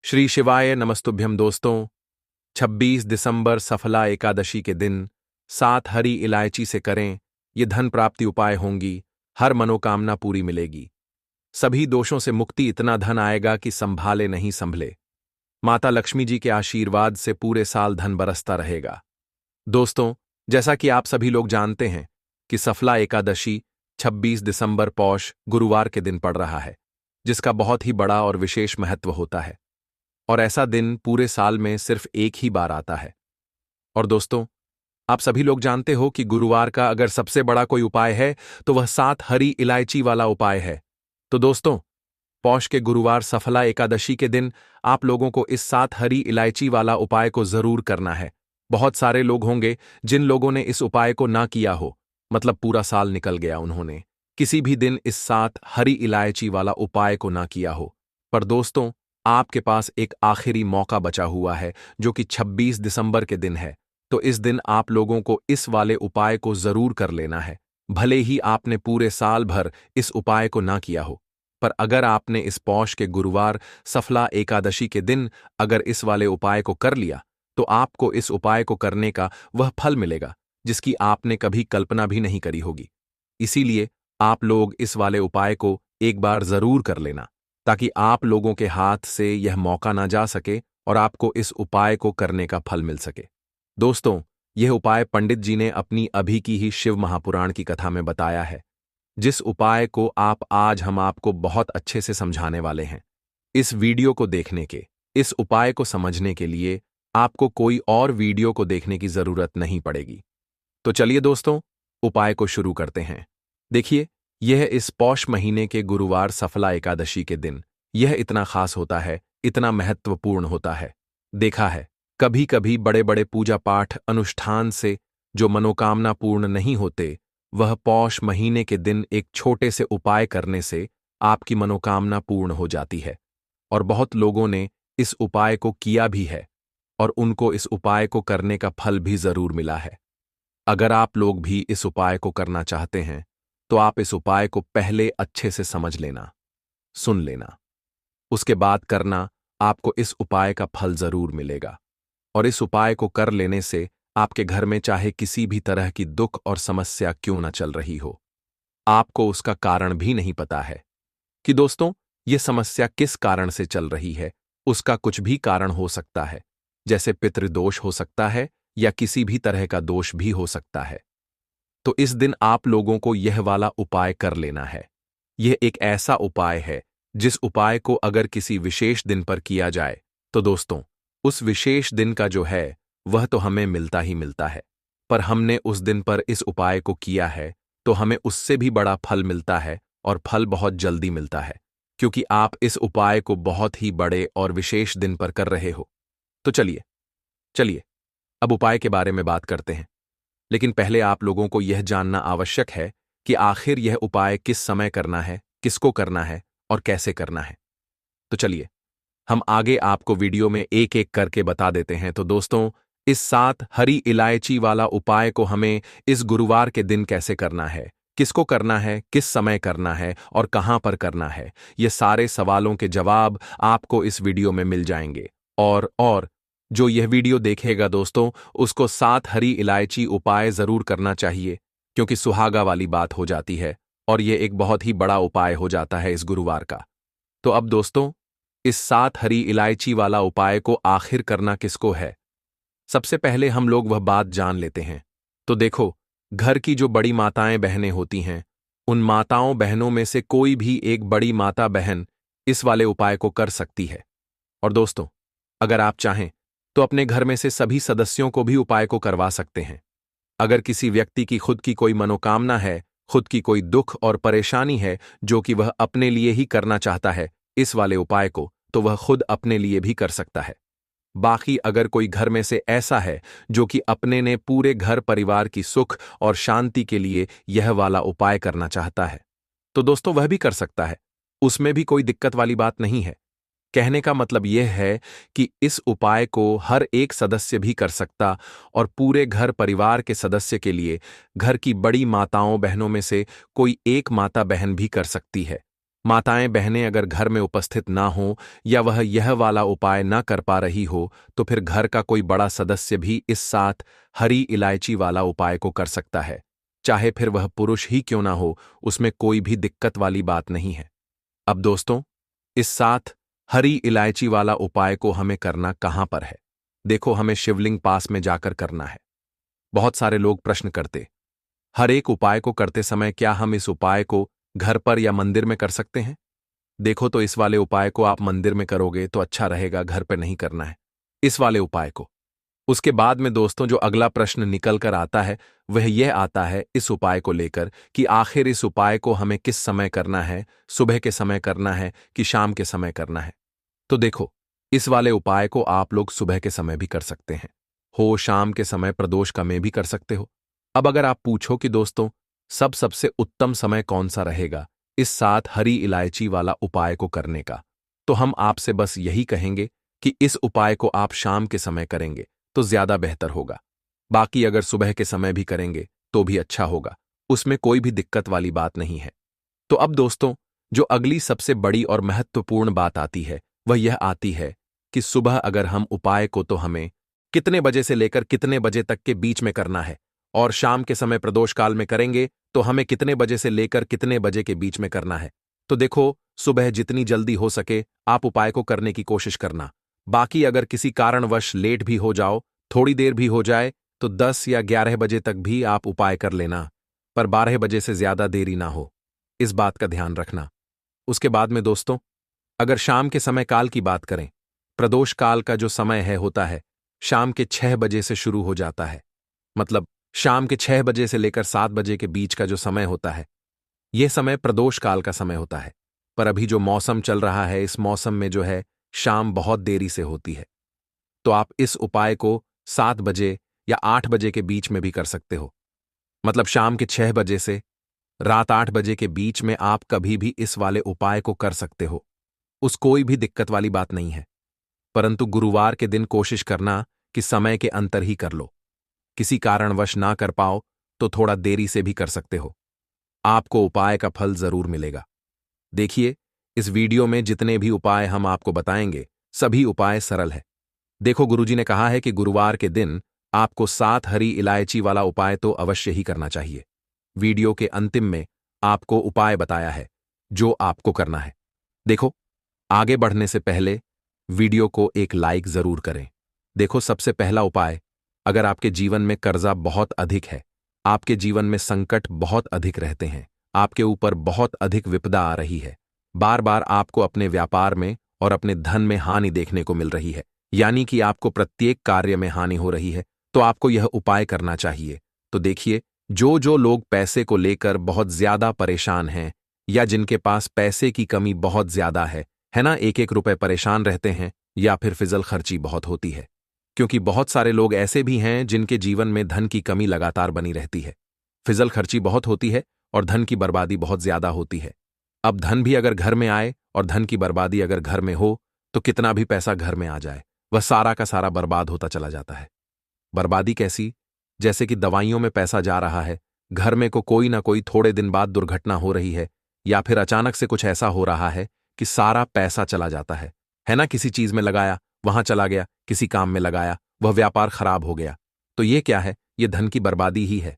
श्री शिवाय नमस्तुभ्यं दोस्तों। 26 दिसंबर सफला एकादशी के दिन 7 हरी इलायची से करें, ये धन प्राप्ति उपाय होंगी, हर मनोकामना पूरी मिलेगी। सभी दोषों से मुक्ति, इतना धन आएगा कि संभाले नहीं संभले। माता लक्ष्मी जी के आशीर्वाद से पूरे साल धन बरसता रहेगा। दोस्तों, जैसा कि आप सभी लोग जानते हैं कि सफला एकादशी 26 दिसंबर पौष गुरुवार के दिन पड़ रहा है, जिसका बहुत ही बड़ा और विशेष महत्व होता है। और ऐसा दिन पूरे साल में सिर्फ एक ही बार आता है। और दोस्तों, आप सभी लोग जानते हो कि गुरुवार का अगर सबसे बड़ा कोई उपाय है तो वह 7 हरी इलायची वाला उपाय है। तो दोस्तों, पौष के गुरुवार सफला एकादशी के दिन आप लोगों को इस 7 हरी इलायची वाला उपाय को जरूर करना है। बहुत सारे लोग होंगे जिन लोगों ने इस उपाय को ना किया हो, मतलब पूरा साल निकल गया, उन्होंने किसी भी दिन इस 7 हरी इलायची वाला उपाय को ना किया हो। पर दोस्तों, आपके पास एक आखिरी मौका बचा हुआ है, जो कि 26 दिसंबर के दिन है। तो इस दिन आप लोगों को इस वाले उपाय को जरूर कर लेना है, भले ही आपने पूरे साल भर इस उपाय को ना किया हो। पर अगर आपने इस पौष के गुरुवार सफला एकादशी के दिन अगर इस वाले उपाय को कर लिया, तो आपको इस उपाय को करने का वह फल मिलेगा जिसकी आपने कभी कल्पना भी नहीं करी होगी। इसीलिए आप लोग इस वाले उपाय को एक बार जरूर कर लेना, ताकि आप लोगों के हाथ से यह मौका ना जा सके और आपको इस उपाय को करने का फल मिल सके। दोस्तों, यह उपाय पंडित जी ने अपनी अभी की ही शिव महापुराण की कथा में बताया है, जिस उपाय को आज हम आपको बहुत अच्छे से समझाने वाले हैं। इस वीडियो को देखने के, इस उपाय को समझने के लिए आपको कोई और वीडियो को देखने की जरूरत नहीं पड़ेगी। तो चलिए दोस्तों, उपाय को शुरू करते हैं। देखिए, यह इस पौष महीने के गुरुवार सफला एकादशी के दिन यह इतना खास होता है, इतना महत्वपूर्ण होता है। देखा है, कभी कभी बड़े बड़े पूजा पाठ अनुष्ठान से जो मनोकामना पूर्ण नहीं होते, वह पौष महीने के दिन एक छोटे से उपाय करने से आपकी मनोकामना पूर्ण हो जाती है। और बहुत लोगों ने इस उपाय को किया भी है और उनको इस उपाय को करने का फल भी जरूर मिला है। अगर आप लोग भी इस उपाय को करना चाहते हैं, तो आप इस उपाय को पहले अच्छे से समझ लेना, सुन लेना, उसके बाद करना। आपको इस उपाय का फल जरूर मिलेगा। और इस उपाय को कर लेने से आपके घर में चाहे किसी भी तरह की दुख और समस्या क्यों न चल रही हो, आपको उसका कारण भी नहीं पता है कि दोस्तों ये समस्या किस कारण से चल रही है। उसका कुछ भी कारण हो सकता है, जैसे पितृदोष हो सकता है या किसी भी तरह का दोष भी हो सकता है। तो इस दिन आप लोगों को यह वाला उपाय कर लेना है। यह एक ऐसा उपाय है जिस उपाय को अगर किसी विशेष दिन पर किया जाए, तो दोस्तों उस विशेष दिन का जो है वह तो हमें मिलता ही मिलता है। पर हमने उस दिन पर इस उपाय को किया है तो हमें उससे भी बड़ा फल मिलता है, और फल बहुत जल्दी मिलता है, क्योंकि आप इस उपाय को बहुत ही बड़े और विशेष दिन पर कर रहे हो। तो चलिए चलिए अब उपाय के बारे में बात करते हैं। लेकिन पहले आप लोगों को यह जानना आवश्यक है कि आखिर यह उपाय किस समय करना है, किसको करना है और कैसे करना है। तो चलिए हम आगे आपको वीडियो में एक एक करके बता देते हैं। तो दोस्तों, इस 7 हरी इलायची वाला उपाय को हमें इस गुरुवार के दिन कैसे करना है, किसको करना है, किस समय करना है और कहां पर करना है, ये सारे सवालों के जवाब आपको इस वीडियो में मिल जाएंगे। और जो यह वीडियो देखेगा दोस्तों, उसको 7 हरी इलायची उपाय जरूर करना चाहिए, क्योंकि सुहागा वाली बात हो जाती है और यह एक बहुत ही बड़ा उपाय हो जाता है इस गुरुवार का। तो अब दोस्तों, इस 7 हरी इलायची वाला उपाय को आखिर करना किसको है, सबसे पहले हम लोग वह बात जान लेते हैं। तो देखो, घर की जो बड़ी माताएं बहनें होती हैं, उन माताओं बहनों में से कोई भी एक बड़ी माता बहन इस वाले उपाय को कर सकती है। और दोस्तों, अगर आप चाहें तो अपने घर में से सभी सदस्यों को भी उपाय को करवा सकते हैं। अगर किसी व्यक्ति की खुद की कोई मनोकामना है, खुद की कोई दुख और परेशानी है जो कि वह अपने लिए ही करना चाहता है इस वाले उपाय को, तो वह खुद अपने लिए भी कर सकता है। बाकी अगर कोई घर में से ऐसा है जो कि अपने ने पूरे घर परिवार की सुख और शांति के लिए यह वाला उपाय करना चाहता है, तो दोस्तों वह भी कर सकता है। उसमें भी कोई दिक्कत वाली बात नहीं है। कहने का मतलब यह है कि इस उपाय को हर एक सदस्य भी कर सकता, और पूरे घर परिवार के सदस्य के लिए घर की बड़ी माताओं बहनों में से कोई एक माता बहन भी कर सकती है। माताएं बहनें अगर घर में उपस्थित ना हो या वह यह वाला उपाय ना कर पा रही हो तो फिर घर का कोई बड़ा सदस्य भी इस साथ हरी इलायची वाला उपाय को कर सकता है, चाहे फिर वह पुरुष ही क्यों ना हो, उसमें कोई भी दिक्कत वाली बात नहीं है। अब दोस्तों, इस साथ हरी इलायची वाला उपाय को हमें करना कहां पर है? देखो, हमें शिवलिंग पास में जाकर करना है। बहुत सारे लोग प्रश्न करते, हर एक उपाय को करते समय क्या हम इस उपाय को घर पर या मंदिर में कर सकते हैं? देखो, तो इस वाले उपाय को आप मंदिर में करोगे तो अच्छा रहेगा, घर पर नहीं करना है इस वाले उपाय को। उसके बाद में दोस्तों जो अगला प्रश्न निकल कर आता है वह यह आता है इस उपाय को लेकर कि आखिर इस उपाय को हमें किस समय करना है, सुबह के समय करना है कि शाम के समय करना है? तो देखो, इस वाले उपाय को आप लोग सुबह के समय भी कर सकते हैं, हो शाम के समय प्रदोष का में भी कर सकते हो। अब अगर आप पूछो कि दोस्तों सबसे उत्तम समय कौन सा रहेगा इस साथ हरी इलायची वाला उपाय को करने का, तो हम आपसे बस यही कहेंगे कि इस उपाय को आप शाम के समय करेंगे तो ज्यादा बेहतर होगा। बाकी अगर सुबह के समय भी करेंगे तो भी अच्छा होगा, उसमें कोई भी दिक्कत वाली बात नहीं है। तो अब दोस्तों, जो अगली सबसे बड़ी और महत्वपूर्ण बात आती है वह यह आती है कि सुबह अगर हम उपाय को तो हमें कितने बजे से लेकर कितने बजे तक के बीच में करना है, और शाम के समय प्रदोष काल में करेंगे तो हमें कितने बजे से लेकर कितने बजे के बीच में करना है। तो देखो, सुबह जितनी जल्दी हो सके आप उपाय को करने की कोशिश करना। बाकी अगर किसी कारणवश लेट भी हो जाओ, थोड़ी देर भी हो जाए, तो 10 या 11 बजे तक भी आप उपाय कर लेना, पर 12 बजे से ज्यादा देरी ना हो, इस बात का ध्यान रखना। उसके बाद में दोस्तों, अगर शाम के समय काल की बात करें, प्रदोष काल का जो समय है होता है शाम के 6 बजे से शुरू हो जाता है। मतलब शाम के 6 बजे से लेकर 7 बजे के बीच का जो समय होता है यह समय प्रदोष काल का समय होता है। पर अभी जो मौसम चल रहा है इस मौसम में जो है शाम बहुत देरी से होती है, तो आप इस उपाय को 7 बजे या 8 बजे के बीच में भी कर सकते हो। मतलब शाम के 6 बजे से रात 8 बजे के बीच में आप कभी भी इस वाले उपाय को कर सकते हो, उस कोई भी दिक्कत वाली बात नहीं है। परंतु गुरुवार के दिन कोशिश करना कि समय के अंतर ही कर लो। किसी कारणवश ना कर पाओ तो थोड़ा देरी से भी कर सकते हो, आपको उपाय का फल जरूर मिलेगा। देखिए, इस वीडियो में जितने भी उपाय हम आपको बताएंगे सभी उपाय सरल है। देखो, गुरुजी ने कहा है कि गुरुवार के दिन आपको 7 हरी इलायची वाला उपाय तो अवश्य ही करना चाहिए। वीडियो के अंतिम में आपको उपाय बताया है जो आपको करना है। देखो, आगे बढ़ने से पहले वीडियो को एक लाइक जरूर करें। देखो, सबसे पहला उपाय, अगर आपके जीवन में कर्जा बहुत अधिक है, आपके जीवन में संकट बहुत अधिक रहते हैं, आपके ऊपर बहुत अधिक विपदा आ रही है, बार बार आपको अपने व्यापार में और अपने धन में हानि देखने को मिल रही है, यानी कि आपको प्रत्येक कार्य में हानि हो रही है, तो आपको यह उपाय करना चाहिए। तो देखिए, जो लोग पैसे को लेकर बहुत ज्यादा परेशान हैं या जिनके पास पैसे की कमी बहुत ज्यादा है ना, एक एक रुपए परेशान रहते हैं या फिर फिजल खर्ची बहुत होती है, क्योंकि बहुत सारे लोग ऐसे भी हैं जिनके जीवन में धन की कमी लगातार बनी रहती है, फिजल खर्ची बहुत होती है और धन की बर्बादी बहुत ज्यादा होती है। अब धन भी अगर घर में आए और धन की बर्बादी अगर घर में हो तो कितना भी पैसा घर में आ जाए वह सारा का सारा बर्बाद होता चला जाता है। बर्बादी कैसी? जैसे कि दवाइयों में पैसा जा रहा है, घर में को कोई ना कोई थोड़े दिन बाद दुर्घटना हो रही है, या फिर अचानक से कुछ ऐसा हो रहा है कि सारा पैसा चला जाता है ना, किसी चीज में लगाया वहां चला गया, किसी काम में लगाया वह व्यापार खराब हो गया, तो ये क्या है? ये धन की बर्बादी ही है।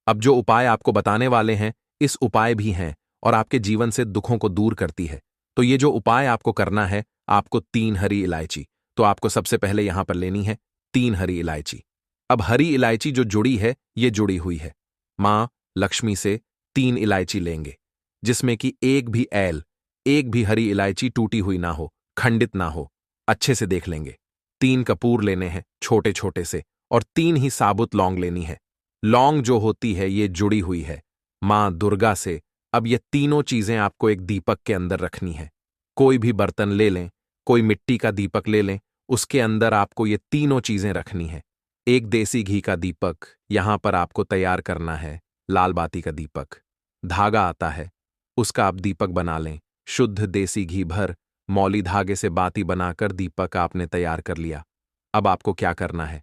अब जो उपाय आपको बताने वाले हैं इस उपाय भी हैं और आपके जीवन से दुखों को दूर करती है। तो ये जो उपाय आपको करना है, आपको 3 हरी इलायची, तो आपको सबसे पहले यहां पर लेनी है 3 हरी इलायची। अब हरी इलायची जो जुड़ी है ये जुड़ी हुई है मां लक्ष्मी से। 3 इलायची लेंगे जिसमें कि एक भी हरी इलायची टूटी हुई ना हो, खंडित ना हो, अच्छे से देख लेंगे। 3 कपूर लेने हैं छोटे छोटे से, और 3 ही साबुत लौंग लेनी है। लौंग जो होती है ये जुड़ी हुई है मां दुर्गा से। अब ये तीनों चीजें आपको एक दीपक के अंदर रखनी है। कोई भी बर्तन ले लें, कोई मिट्टी का दीपक ले लें, उसके अंदर आपको ये तीनों चीजें रखनी है। एक देसी घी का दीपक यहां पर आपको तैयार करना है, लाल बाती का दीपक। धागा आता है, उसका आप दीपक बना लें। शुद्ध देसी घी भर मौली धागे से बाती बनाकर दीपक आपने तैयार कर लिया। अब आपको क्या करना है?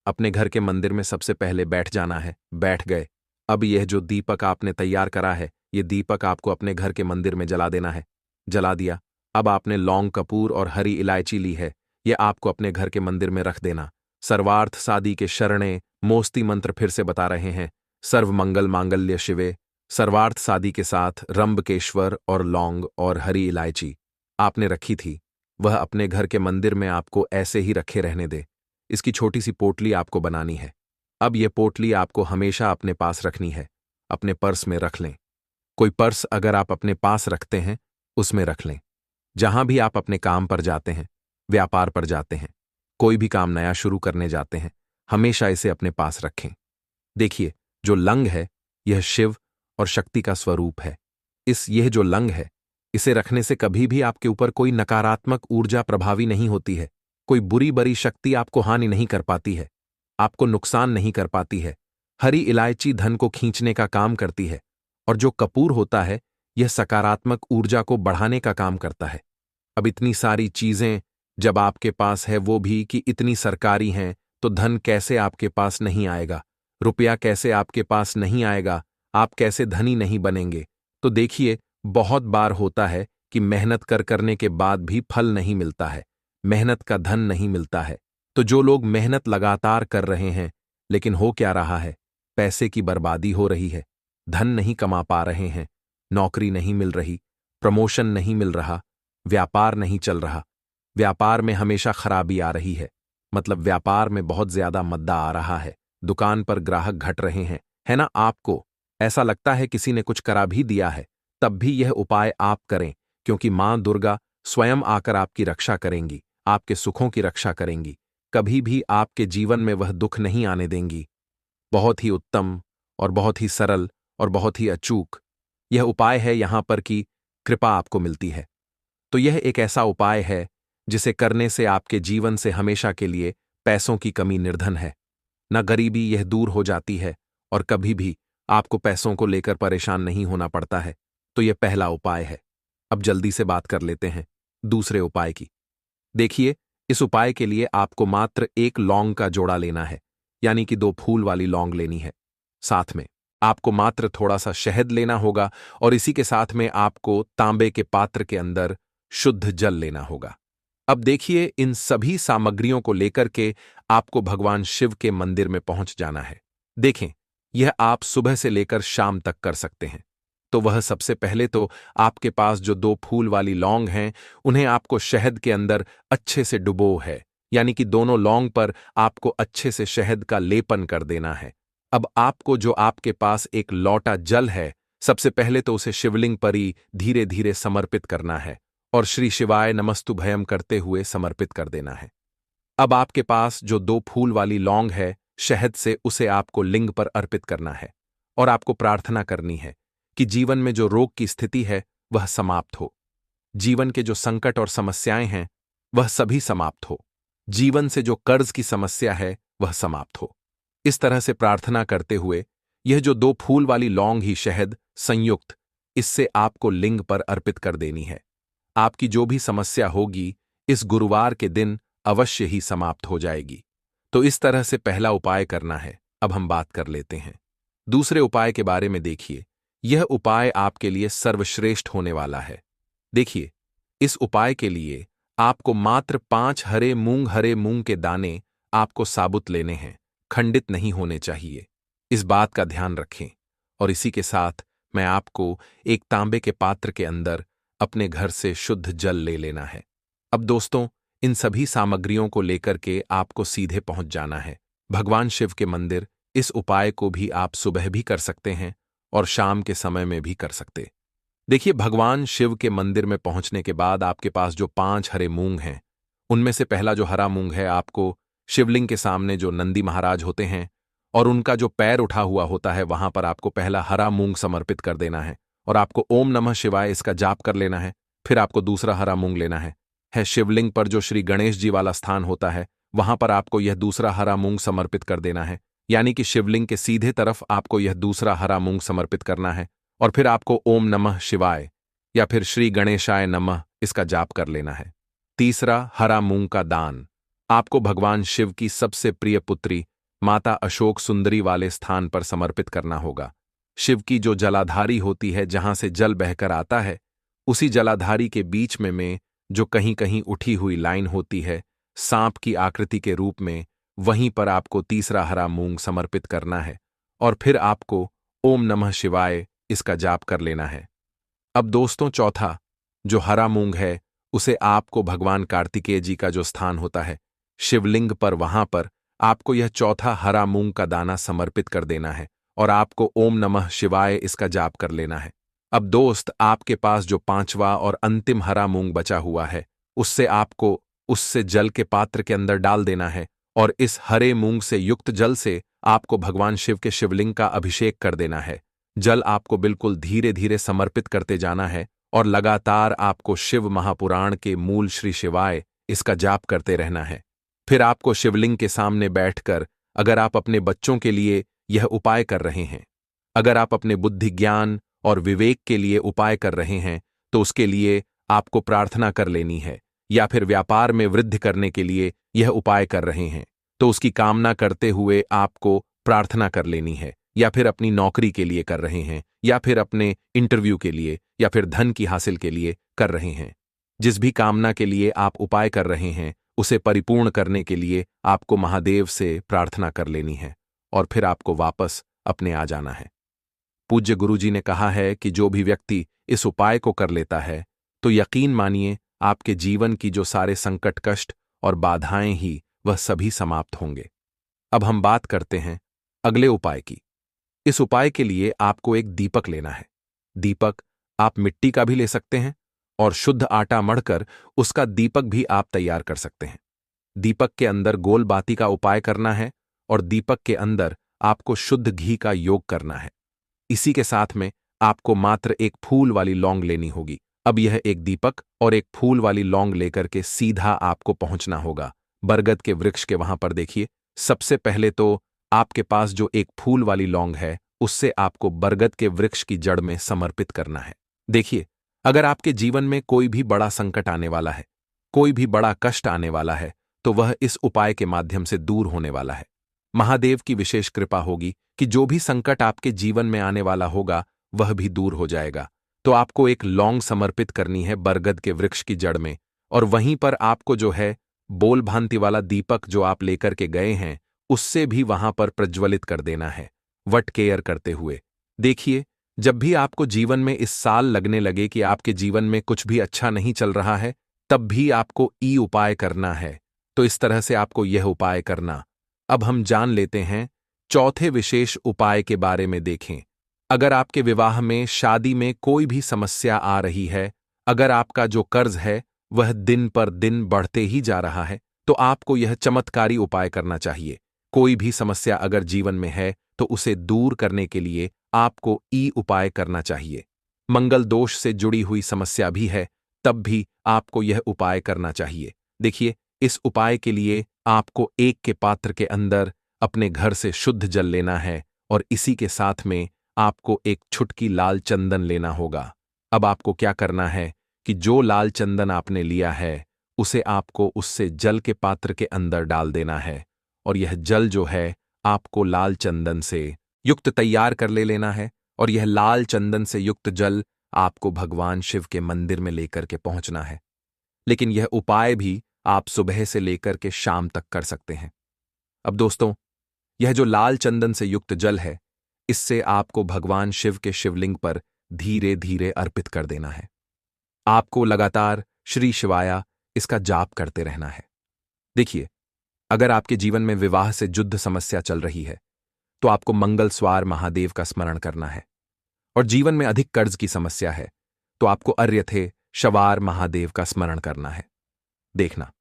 अपने घर के मंदिर में सबसे पहले बैठ जाना है। बैठ गए। अब यह जो दीपक आपने तैयार करा है ये दीपक आपको अपने घर के मंदिर में जला देना है। जला दिया। अब आपने लौंग, कपूर और हरी इलायची ली है, ये आपको अपने घर के मंदिर में रख देना। सर्वार्थ सादी के शरणे मोस्ती मंत्र फिर से बता रहे हैं। सर्व मंगल मांगल्य शिवे। सर्वार्थ सादी के साथ रंबकेश्वर और लौंग और हरी इलायची आपने रखी थी, वह अपने घर के मंदिर में आपको ऐसे ही रखे रहने दे। इसकी छोटी सी पोटली आपको बनानी है। अब यह पोटली आपको हमेशा अपने पास रखनी है। अपने पर्स में रख लें। कोई पर्स अगर आप अपने पास रखते हैं, उसमें रख लें। जहां भी आप अपने काम पर जाते हैं, व्यापार पर जाते हैं, कोई भी काम नया शुरू करने जाते हैं, हमेशा इसे अपने पास रखें। देखिए, जो लंग है, यह शिव और शक्ति का स्वरूप है। यह जो लंग है, इसे रखने से कभी भी आपके ऊपर कोई नकारात्मक ऊर्जा प्रभावी नहीं होती है। कोई बुरी बड़ी शक्ति आपको हानि नहीं कर पाती है, आपको नुकसान नहीं कर पाती है। हरी इलायची धन को खींचने का काम करती है, और जो कपूर होता है, यह सकारात्मक ऊर्जा को बढ़ाने का काम करता है। अब इतनी सारी चीजें जब आपके पास है, वो भी कि इतनी सरकारी हैं, तो धन कैसे आपके पास नहीं आएगा? रुपया कैसे आपके पास नहीं आएगा? आप कैसे धनी नहीं बनेंगे? तो देखिए, बहुत बार होता है कि मेहनत करने के बाद भी फल नहीं मिलता है, मेहनत का धन नहीं मिलता है। तो जो लोग मेहनत लगातार कर रहे हैं, लेकिन हो क्या रहा है? पैसे की बर्बादी हो रही है, धन नहीं कमा पा रहे हैं, नौकरी नहीं मिल रही, प्रमोशन नहीं मिल रहा, व्यापार नहीं चल रहा, व्यापार में हमेशा खराबी आ रही है, मतलब व्यापार में बहुत ज्यादा मद्दा आ रहा है, दुकान पर ग्राहक घट रहे हैं, है ना? आपको ऐसा लगता है किसी ने कुछ करा भी दिया है, तब भी यह उपाय आप करें, क्योंकि मां दुर्गा स्वयं आकर आपकी रक्षा करेंगी, आपके सुखों की रक्षा करेंगी। कभी भी आपके जीवन में वह दुख नहीं आने देंगी। बहुत ही उत्तम और बहुत ही सरल और बहुत ही अचूक यह उपाय है यहां पर कि कृपा आपको मिलती है। तो यह एक ऐसा उपाय है जिसे करने से आपके जीवन से हमेशा के लिए पैसों की कमी निर्धन है, न गरीबी यह दूर हो जाती है, और कभी भी आपको पैसों को लेकर परेशान नहीं होना पड़ता है। तो यह पहला उपाय है। अब जल्दी से बात कर लेते हैं दूसरे उपाय की। देखिए, इस उपाय के लिए आपको मात्र एक लौंग का जोड़ा लेना है, यानी कि 2 फूल वाली लौंग लेनी है। साथ में आपको मात्र थोड़ा सा शहद लेना होगा, और इसी के साथ में आपको तांबे के पात्र के अंदर शुद्ध जल लेना होगा। अब देखिए, इन सभी सामग्रियों को लेकर के आपको भगवान शिव के मंदिर में पहुंच जाना है। देखें, यह आप सुबह से लेकर शाम तक कर सकते हैं। तो वह सबसे पहले तो आपके पास जो 2 फूल वाली लौंग हैं, उन्हें आपको शहद के अंदर अच्छे से डुबो है, यानी कि दोनों लौंग पर आपको अच्छे से शहद का लेपन कर देना है। अब आपको जो आपके पास एक लौटा जल है, सबसे पहले तो उसे शिवलिंग पर ही धीरे धीरे समर्पित करना है, और श्री शिवाय नमस्तुभयम करते हुए समर्पित कर देना है। अब आपके पास जो 2 फूल वाली लौंग है, शहद से उसे आपको लिंग पर अर्पित करना है, और आपको प्रार्थना करनी है कि जीवन में जो रोग की स्थिति है, वह समाप्त हो। जीवन के जो संकट और समस्याएं हैं, वह सभी समाप्त हो। जीवन से जो कर्ज की समस्या है, वह समाप्त हो। इस तरह से प्रार्थना करते हुए यह जो 2 फूल वाली लौंग ही शहद संयुक्त, इससे आपको लिंग पर अर्पित कर देनी है। आपकी जो भी समस्या होगी, इस गुरुवार के दिन अवश्य ही समाप्त हो जाएगी। तो इस तरह से पहला उपाय करना है। अब हम बात कर लेते हैं दूसरे उपाय के बारे में। देखिए, यह उपाय आपके लिए सर्वश्रेष्ठ होने वाला है। देखिए, इस उपाय के लिए आपको मात्र 5 हरे मूंग के दाने आपको साबुत लेने हैं, खंडित नहीं होने चाहिए। इस बात का ध्यान रखें। और इसी के साथ मैं आपको एक तांबे के पात्र के अंदर अपने घर से शुद्ध जल ले लेना है। अब दोस्तों, इन सभी सामग्रियों को लेकर के आपको सीधे पहुंच जाना है भगवान शिव के मंदिर। इस उपाय को भी आप सुबह भी कर सकते हैं और शाम के समय में भी कर सकते। देखिए, भगवान शिव के मंदिर में पहुंचने के बाद आपके पास जो 5 हरे मूंग हैं, उनमें से पहला जो हरा मूंग है, आपको शिवलिंग के सामने जो नंदी महाराज होते हैं और उनका जो पैर उठा हुआ होता है, वहां पर आपको पहला हरा मूंग समर्पित कर देना है, और आपको ओम नमः शिवाय इसका जाप कर लेना है। फिर आपको दूसरा हरा मूंग लेना है। शिवलिंग पर जो श्री गणेश जी वाला स्थान होता है, वहां पर आपको यह दूसरा हरा मूंग समर्पित कर देना है, यानी कि शिवलिंग के सीधे तरफ आपको यह दूसरा हरा मूंग समर्पित करना है। और फिर आपको ओम नमः शिवाय या फिर श्री गणेशाय नमः इसका जाप कर लेना है। तीसरा हरा मूंग का दान आपको भगवान शिव की सबसे प्रिय पुत्री माता अशोक सुंदरी वाले स्थान पर समर्पित करना होगा। शिव की जो जलाधारी होती है, जहां से जल बहकर आता है, उसी जलाधारी के बीच में जो कहीं कहीं उठी हुई लाइन होती है सांप की आकृति के रूप में, वहीं पर आपको तीसरा हरा मूंग समर्पित करना है और फिर आपको ओम नमः शिवाय इसका जाप कर लेना है। अब दोस्तों, चौथा जो हरा मूंग है उसे आपको भगवान कार्तिकेय जी का जो स्थान होता है शिवलिंग पर, वहां पर आपको यह चौथा हरा मूंग का दाना समर्पित कर देना है और आपको ओम नमः शिवाय इसका जाप कर लेना है। अब दोस्त, आपके पास जो पांचवा और अंतिम हरा मूंग बचा हुआ है उससे आपको उससे जल के पात्र के अंदर डाल देना है और इस हरे मूंग से युक्त जल से आपको भगवान शिव के शिवलिंग का अभिषेक कर देना है। जल आपको बिल्कुल धीरे धीरे समर्पित करते जाना है और लगातार आपको शिव महापुराण के मूल श्री शिवाय इसका जाप करते रहना है। फिर आपको शिवलिंग के सामने बैठकर, अगर आप अपने बच्चों के लिए यह उपाय कर रहे हैं, अगर आप अपने बुद्धि ज्ञान और विवेक के लिए उपाय कर रहे हैं तो उसके लिए आपको प्रार्थना कर लेनी है, या फिर व्यापार में वृद्धि करने के लिए यह उपाय कर रहे हैं तो उसकी कामना करते हुए आपको प्रार्थना कर लेनी है, या फिर अपनी नौकरी के लिए कर रहे हैं, या फिर अपने इंटरव्यू के लिए, या फिर धन की हासिल के लिए कर रहे हैं। जिस भी कामना के लिए आप उपाय कर रहे हैं उसे परिपूर्ण करने के लिए आपको महादेव से प्रार्थना कर लेनी है और फिर आपको वापस अपने आ जाना है। पूज्य गुरुजी ने कहा है कि जो भी व्यक्ति इस उपाय को कर लेता है तो यकीन मानिए आपके जीवन की जो सारे संकट, कष्ट और बाधाएं ही वह सभी समाप्त होंगे। अब हम बात करते हैं अगले उपाय की। इस उपाय के लिए आपको एक दीपक लेना है। दीपक आप मिट्टी का भी ले सकते हैं और शुद्ध आटा मढ़कर उसका दीपक भी आप तैयार कर सकते हैं। दीपक के अंदर गोल बाती का उपाय करना है और दीपक के अंदर आपको शुद्ध घी का योग करना है। इसी के साथ में आपको मात्र एक फूल वाली लौंग लेनी होगी। अब यह एक दीपक और एक फूल वाली लौंग लेकर के सीधा आपको पहुंचना होगा बरगद के वृक्ष के वहां पर। देखिए, सबसे पहले तो आपके पास जो एक फूल वाली लौंग है उससे आपको बरगद के वृक्ष की जड़ में समर्पित करना है। देखिए, अगर आपके जीवन में कोई भी बड़ा संकट आने वाला है, कोई भी बड़ा कष्ट आने वाला है, तो वह इस उपाय के माध्यम से दूर होने वाला है। महादेव की विशेष कृपा होगी कि जो भी संकट आपके जीवन में आने वाला होगा वह भी दूर हो जाएगा। तो आपको एक लौंग समर्पित करनी है बरगद के वृक्ष की जड़ में, और वहीं पर आपको जो है बोल भांति वाला दीपक जो आप लेकर के गए हैं उससे भी वहां पर प्रज्वलित कर देना है, वट केयर करते हुए। देखिए, जब भी आपको जीवन में इस साल लगने लगे कि आपके जीवन में कुछ भी अच्छा नहीं चल रहा है, तब भी आपको ई उपाय करना है। तो इस तरह से आपको यह उपाय करना। अब हम जान लेते हैं चौथे विशेष उपाय के बारे में। देखें, अगर आपके विवाह में, शादी में कोई भी समस्या आ रही है, अगर आपका जो कर्ज है वह दिन पर दिन बढ़ते ही जा रहा है, तो आपको यह चमत्कारी उपाय करना चाहिए। कोई भी समस्या अगर जीवन में है तो उसे दूर करने के लिए आपको ई उपाय करना चाहिए। मंगल दोष से जुड़ी हुई समस्या भी है तब भी आपको यह उपाय करना चाहिए। देखिए, इस उपाय के लिए आपको एक के पात्र के अंदर अपने घर से शुद्ध जल लेना है और इसी के साथ में आपको एक छुटकी लाल चंदन लेना होगा। अब आपको क्या करना है कि जो लाल चंदन आपने लिया है उसे आपको उससे जल के पात्र के अंदर डाल देना है और यह जल जो है आपको लाल चंदन से युक्त तैयार कर लेना है और यह लाल चंदन से युक्त जल आपको भगवान शिव के मंदिर में लेकर के पहुंचना है। लेकिन यह उपाय भी आप सुबह से लेकर के शाम तक कर सकते हैं। अब दोस्तों, यह जो लाल चंदन से युक्त जल है इससे आपको भगवान शिव के शिवलिंग पर धीरे धीरे अर्पित कर देना है। आपको लगातार श्री शिवाया इसका जाप करते रहना है। देखिए, अगर आपके जीवन में विवाह से युद्ध समस्या चल रही है तो आपको मंगलस्वार महादेव का स्मरण करना है, और जीवन में अधिक कर्ज की समस्या है तो आपको अर्यथे शवार महादेव का स्मरण करना है। देखना,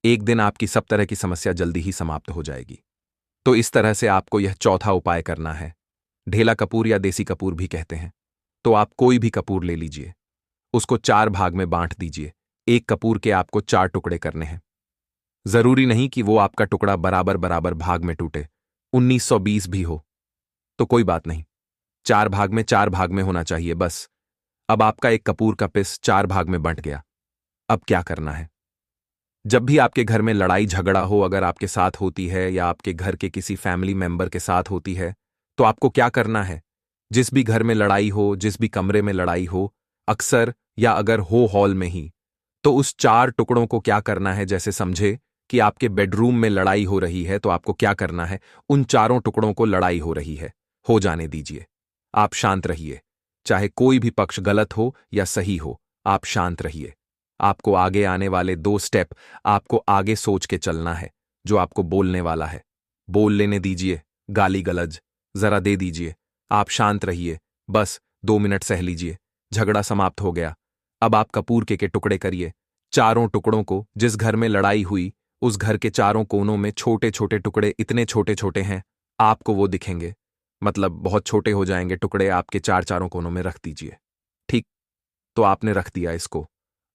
एक दिन आपकी सब तरह की समस्या जल्दी ही समाप्त हो जाएगी। तो इस तरह से आपको यह चौथा उपाय करना है। ढेला कपूर या देसी कपूर भी कहते हैं। तो आप कोई भी कपूर ले लीजिए, उसको 4 भाग में बांट दीजिए। एक कपूर के आपको 4 टुकड़े करने हैं। जरूरी नहीं कि वो आपका टुकड़ा बराबर बराबर भाग में टूटे, 1920 भी हो तो कोई बात नहीं, 4 भाग में होना चाहिए बस। अब आपका एक कपूर का पिस 4 भाग में बंट गया। अब क्या करना है? जब भी आपके घर में लड़ाई झगड़ा हो, अगर आपके साथ होती है या आपके घर के किसी फैमिली मेंबर के साथ होती है, तो आपको क्या करना है? जिस भी घर में लड़ाई हो, जिस भी कमरे में लड़ाई हो, अक्सर या अगर हो हॉल में ही, तो उस 4 टुकड़ों को क्या करना है, जैसे समझे कि आपके बेडरूम में लड़ाई हो रही है तो आपको क्या करना है, उन चारों टुकड़ों को लड़ाई हो रही है, हो जाने दीजिए। आप शांत रहिए, चाहे कोई भी पक्ष गलत हो या सही हो, आप शांत रहिए। आपको आगे आने वाले 2 स्टेप आपको आगे सोच के चलना है, जो आपको बोलने वाला है। बोल लेने दीजिए, गाली गलज जरा दे दीजिए। आप शांत रहिए, बस 2 मिनट सह लीजिए। झगड़ा समाप्त हो गया। अब आप कपूर के टुकड़े करिए। चारों टुकड़ों को, जिस घर में लड़ाई हुई उस घर के चारों कोनों में छोटे छोटे टुकड़े, इतने छोटे छोटे हैं आपको वो दिखेंगे, मतलब बहुत छोटे हो जाएंगे टुकड़े, आपके चारों कोनों में रख दीजिए। ठीक, तो आपने रख दिया इसको।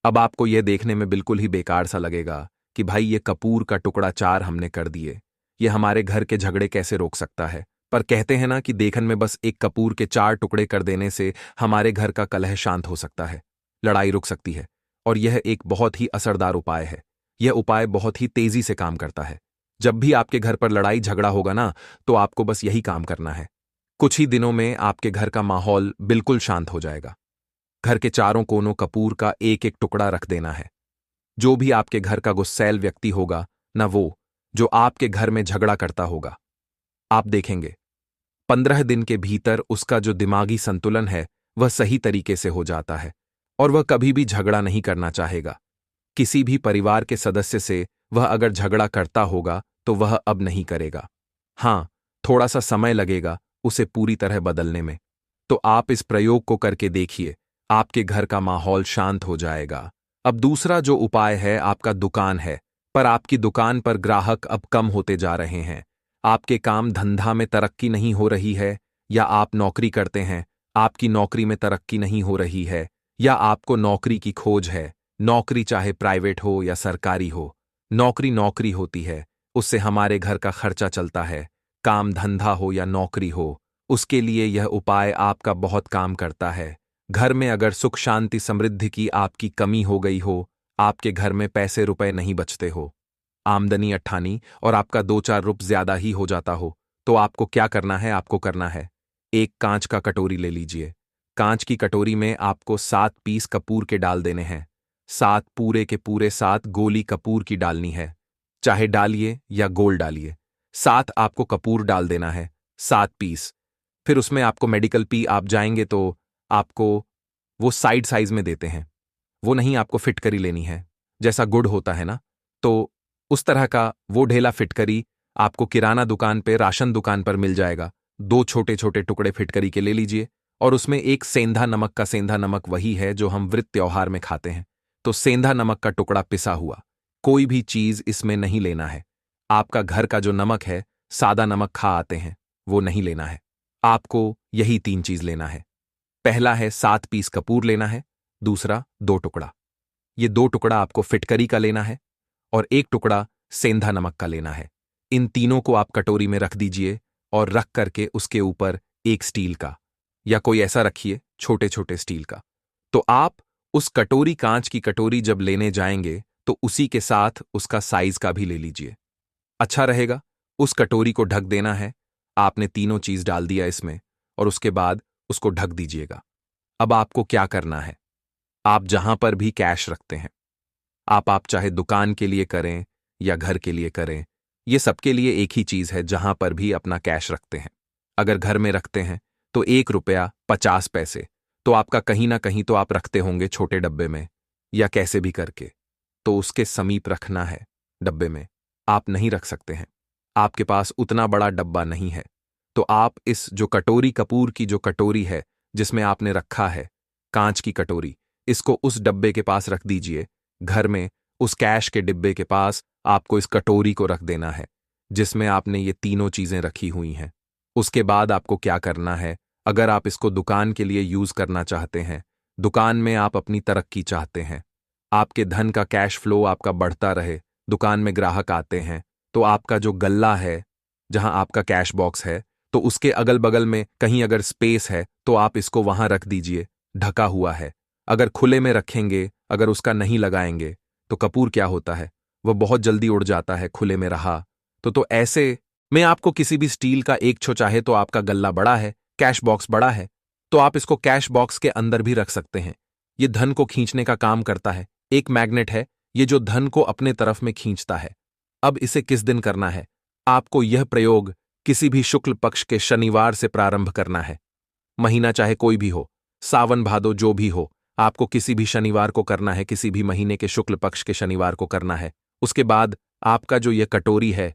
अब आपको यह देखने में बिल्कुल ही बेकार सा लगेगा कि भाई ये कपूर का टुकड़ा 4 हमने कर दिए, ये हमारे घर के झगड़े कैसे रोक सकता है। पर कहते हैं ना कि देखन में बस एक कपूर के 4 टुकड़े कर देने से हमारे घर का कलह शांत हो सकता है, लड़ाई रुक सकती है। और यह एक बहुत ही असरदार उपाय है। यह उपाय बहुत ही तेजी से काम करता है। जब भी आपके घर पर लड़ाई झगड़ा होगा ना, तो आपको बस यही काम करना है। कुछ ही दिनों में आपके घर का माहौल बिल्कुल शांत हो जाएगा। घर के चारों कोनों कपूर का एक एक टुकड़ा रख देना है। जो भी आपके घर का गुस्सैल व्यक्ति होगा, न वो जो आपके घर में झगड़ा करता होगा, आप देखेंगे 15 दिन के भीतर उसका जो दिमागी संतुलन है वह सही तरीके से हो जाता है और वह कभी भी झगड़ा नहीं करना चाहेगा। किसी भी परिवार के सदस्य से वह अगर झगड़ा करता होगा तो वह अब नहीं करेगा। हाँ, थोड़ा सा समय लगेगा उसे पूरी तरह बदलने में। तो आप इस प्रयोग को करके देखिए, आपके घर का माहौल शांत हो जाएगा। अब दूसरा जो उपाय है, आपका दुकान है, पर आपकी दुकान पर ग्राहक अब कम होते जा रहे हैं। आपके काम धंधा में तरक्की नहीं हो रही है, या आप नौकरी करते हैं, आपकी नौकरी में तरक्की नहीं हो रही है, या आपको नौकरी की खोज है। नौकरी चाहे प्राइवेट हो या सरकारी हो, नौकरी नौकरी होती है, उससे हमारे घर का खर्चा चलता है। काम धंधा हो या नौकरी हो, उसके लिए यह उपाय आपका बहुत काम करता है। घर में अगर सुख शांति समृद्धि की आपकी कमी हो गई हो, आपके घर में पैसे रुपए नहीं बचते हो, आमदनी अट्ठानी और आपका 2-4 रुपये ज्यादा ही हो जाता हो, तो आपको क्या करना है, आपको करना है एक कांच का कटोरी ले लीजिए। कांच की कटोरी में आपको 7 पीस कपूर के डाल देने हैं। 7 पूरे के पूरे 7 गोली कपूर की डालनी है, चाहे डालिए या गोल डालिए। 7 आपको कपूर डाल देना है, 7 पीस। फिर उसमें आपको मेडिकल पी, आप जाएंगे तो आपको वो साइड साइज में देते हैं, वो नहीं, आपको फिटकरी लेनी है। जैसा गुड़ होता है ना, तो उस तरह का वो ढेला फिटकरी आपको किराना दुकान पे, राशन दुकान पर मिल जाएगा। 2 छोटे छोटे टुकड़े फिटकरी के ले लीजिए और उसमें एक सेंधा नमक का, सेंधा नमक वही है जो हम व्रत त्योहार में खाते हैं, तो सेंधा नमक का टुकड़ा पिसा हुआ। कोई भी चीज इसमें नहीं लेना है। आपका घर का जो नमक है, सादा नमक खा आते हैं, वो नहीं लेना है। आपको यही 3 चीज लेना है। पहला है 7 पीस कपूर लेना है, दूसरा 2 टुकड़ा, ये 2 टुकड़ा आपको फिटकरी का लेना है और 1 टुकड़ा सेंधा नमक का लेना है। इन तीनों को आप कटोरी में रख दीजिए और रख करके उसके ऊपर एक स्टील का, या कोई ऐसा रखिए छोटे छोटे स्टील का। तो आप उस कटोरी, कांच की कटोरी जब लेने जाएंगे तो उसी के साथ उसका साइज का भी ले लीजिए, अच्छा रहेगा। उस कटोरी को ढक देना है। आपने तीनों चीज डाल दिया इसमें और उसके बाद उसको ढक दीजिएगा। अब आपको क्या करना है, आप जहां पर भी कैश रखते हैं, आप चाहे दुकान के लिए करें या घर के लिए करें, ये सबके लिए एक ही चीज है। जहां पर भी अपना कैश रखते हैं, अगर घर में रखते हैं तो 1 रुपया 50 पैसे तो आपका कहीं ना कहीं तो आप रखते होंगे छोटे डब्बे में या कैसे भी करके, तो उसके समीप रखना है। डब्बे में आप नहीं रख सकते हैं, आपके पास उतना बड़ा डब्बा नहीं है, तो आप इस जो कटोरी, कपूर की जो कटोरी है जिसमें आपने रखा है कांच की कटोरी, इसको उस डब्बे के पास रख दीजिए। घर में उस कैश के डिब्बे के पास आपको इस कटोरी को रख देना है जिसमें आपने ये तीनों चीजें रखी हुई हैं। उसके बाद आपको क्या करना है, अगर आप इसको दुकान के लिए यूज करना चाहते हैं, दुकान में आप अपनी तरक्की चाहते हैं, आपके धन का कैश फ्लो आपका बढ़ता रहे, दुकान में ग्राहक आते हैं, तो आपका जो गल्ला है, जहां आपका कैश बॉक्स है, तो उसके अगल बगल में कहीं अगर स्पेस है तो आप इसको वहां रख दीजिए, ढका हुआ है। अगर खुले में रखेंगे, अगर उसका नहीं लगाएंगे, तो कपूर क्या होता है, वह बहुत जल्दी उड़ जाता है, खुले में रहा तो ऐसे में आपको किसी भी स्टील का एक छो, चाहे तो आपका गल्ला बड़ा है, कैश बॉक्स बड़ा है, तो आप इसको कैश बॉक्स के अंदर भी रख सकते हैं। ये धन को खींचने का काम करता है, एक मैग्नेट है ये जो धन को अपने तरफ में खींचता है। अब इसे किस दिन करना है? आपको यह प्रयोग किसी भी शुक्ल पक्ष के शनिवार से प्रारंभ करना है। महीना चाहे कोई भी हो, सावन भादो जो भी हो, आपको किसी भी शनिवार को करना है, किसी भी महीने के शुक्ल पक्ष के शनिवार को करना है। उसके बाद आपका जो यह कटोरी है,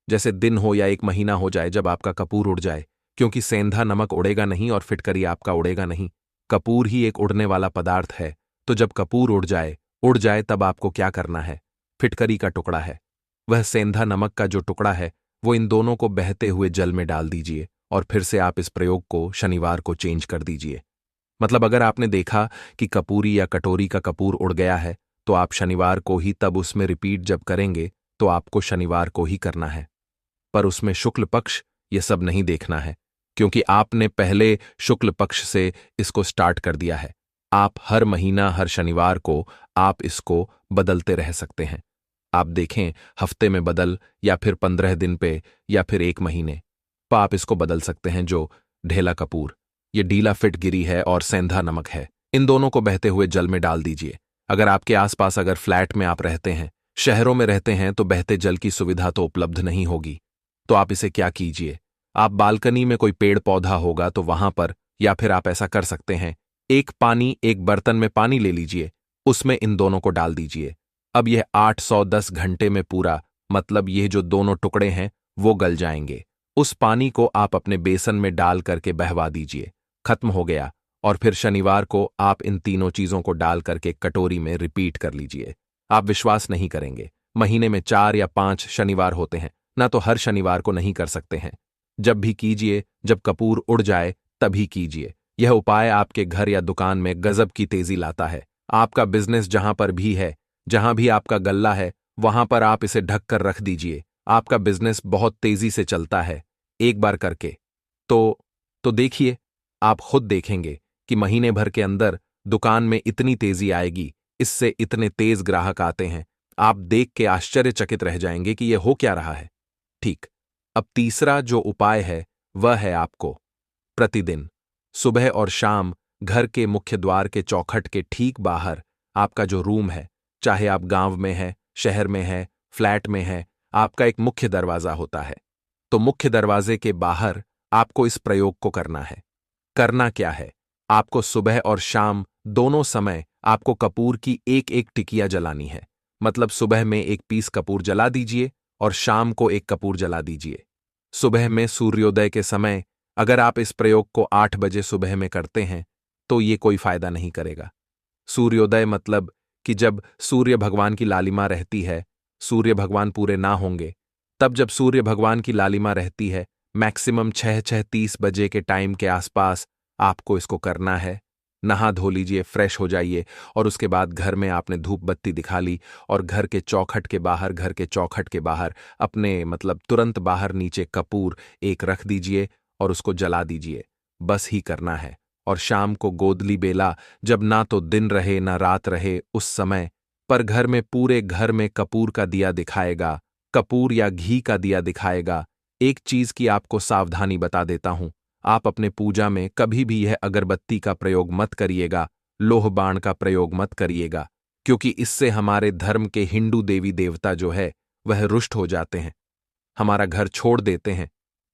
जैसे दिन हो या एक महीना हो जाए जब आपका कपूर उड़ जाए, क्योंकि सेंधा नमक उड़ेगा नहीं और फिटकरी आपका उड़ेगा नहीं, कपूर ही एक उड़ने वाला पदार्थ है। तो जब कपूर उड़ जाए तब आपको क्या करना है? फिटकरी का टुकड़ा है, वह सेंधा नमक का जो टुकड़ा है, वो इन दोनों को बहते हुए जल में डाल दीजिए और फिर से आप इस प्रयोग को शनिवार को चेंज कर दीजिए। मतलब अगर आपने देखा कि कपूरी या कटोरी का कपूर उड़ गया है, तो आप शनिवार को ही तब उसमें रिपीट जब करेंगे तो आपको शनिवार को ही करना है। पर उसमें शुक्ल पक्ष ये सब नहीं देखना है, क्योंकि आपने पहले शुक्ल पक्ष से इसको स्टार्ट कर दिया है। आप हर महीना हर शनिवार को आप इसको बदलते रह सकते हैं। आप देखें हफ्ते में बदल या फिर 15 दिन पे या फिर एक महीने पर आप इसको बदल सकते हैं। जो ढेला कपूर, ये ढीला फिटगिरी है और सेंधा नमक है, इन दोनों को बहते हुए जल में डाल दीजिए। अगर आपके आसपास अगर फ्लैट में आप रहते हैं, शहरों में रहते हैं, तो बहते जल की सुविधा तो उपलब्ध नहीं होगी। तो आप इसे क्या कीजिए, आप बालकनी में कोई पेड़ पौधा होगा तो वहां पर, या फिर आप ऐसा कर सकते हैं, एक बर्तन में पानी ले लीजिए, उसमें इन दोनों को डाल दीजिए। अब यह 810 घंटे में पूरा, मतलब ये जो दोनों टुकड़े हैं वो गल जाएंगे। उस पानी को आप अपने बेसन में डाल करके बहवा दीजिए, खत्म हो गया। और फिर शनिवार को आप इन तीनों चीजों को डाल करके कटोरी में रिपीट कर लीजिए। आप विश्वास नहीं करेंगे, महीने में 4 या 5 शनिवार होते हैं ना, तो हर शनिवार को नहीं कर सकते हैं। जब भी कीजिए, जब कपूर उड़ जाए तभी कीजिए। यह उपाय आपके घर या दुकान में गजब की तेजी लाता है। आपका बिजनेस जहां पर भी है, जहां भी आपका गल्ला है, वहां पर आप इसे ढक कर रख दीजिए। आपका बिजनेस बहुत तेजी से चलता है एक बार करके। तो देखिए, आप खुद देखेंगे कि महीने भर के अंदर दुकान में इतनी तेजी आएगी, इससे इतने तेज ग्राहक आते हैं, आप देख के आश्चर्यचकित रह जाएंगे कि यह हो क्या रहा है। ठीक, अब तीसरा जो उपाय है वह है आपको प्रतिदिन सुबह और शाम घर के मुख्य द्वार के चौखट के ठीक बाहर, आपका जो रूम है, चाहे आप गांव में है, शहर में है, फ्लैट में है, आपका एक मुख्य दरवाजा होता है। तो मुख्य दरवाजे के बाहर आपको इस प्रयोग को करना है। करना क्या है, आपको सुबह और शाम दोनों समय आपको कपूर की एक एक टिकिया जलानी है। मतलब सुबह में एक पीस कपूर जला दीजिए और शाम को एक कपूर जला दीजिए। सुबह में सूर्योदय के समय अगर आप इस प्रयोग को 8 बजे सुबह में करते हैं तो ये कोई फायदा नहीं करेगा। सूर्योदय मतलब कि जब सूर्य भगवान की लालिमा रहती है, सूर्य भगवान पूरे ना होंगे, तब जब सूर्य भगवान की लालिमा रहती है, मैक्सिमम 6-6:30 बजे के टाइम के आसपास आपको इसको करना है। नहा धो लीजिए, फ्रेश हो जाइए और उसके बाद घर में आपने धूप बत्ती दिखा ली और घर के चौखट के बाहर अपने मतलब तुरंत बाहर नीचे कपूर एक रख दीजिए और उसको जला दीजिए। बस ही करना है। और शाम को गोदली बेला, जब ना तो दिन रहे ना रात रहे, उस समय पर घर में पूरे घर में कपूर का दिया दिखाएगा, कपूर या घी का दिया दिखाएगा। एक चीज की आपको सावधानी बता देता हूं, आप अपने पूजा में कभी भी यह अगरबत्ती का प्रयोग मत करिएगा, लोह बाण का प्रयोग मत करिएगा, क्योंकि इससे हमारे धर्म के हिंदू देवी देवता जो है वह रुष्ट हो जाते हैं, हमारा घर छोड़ देते हैं।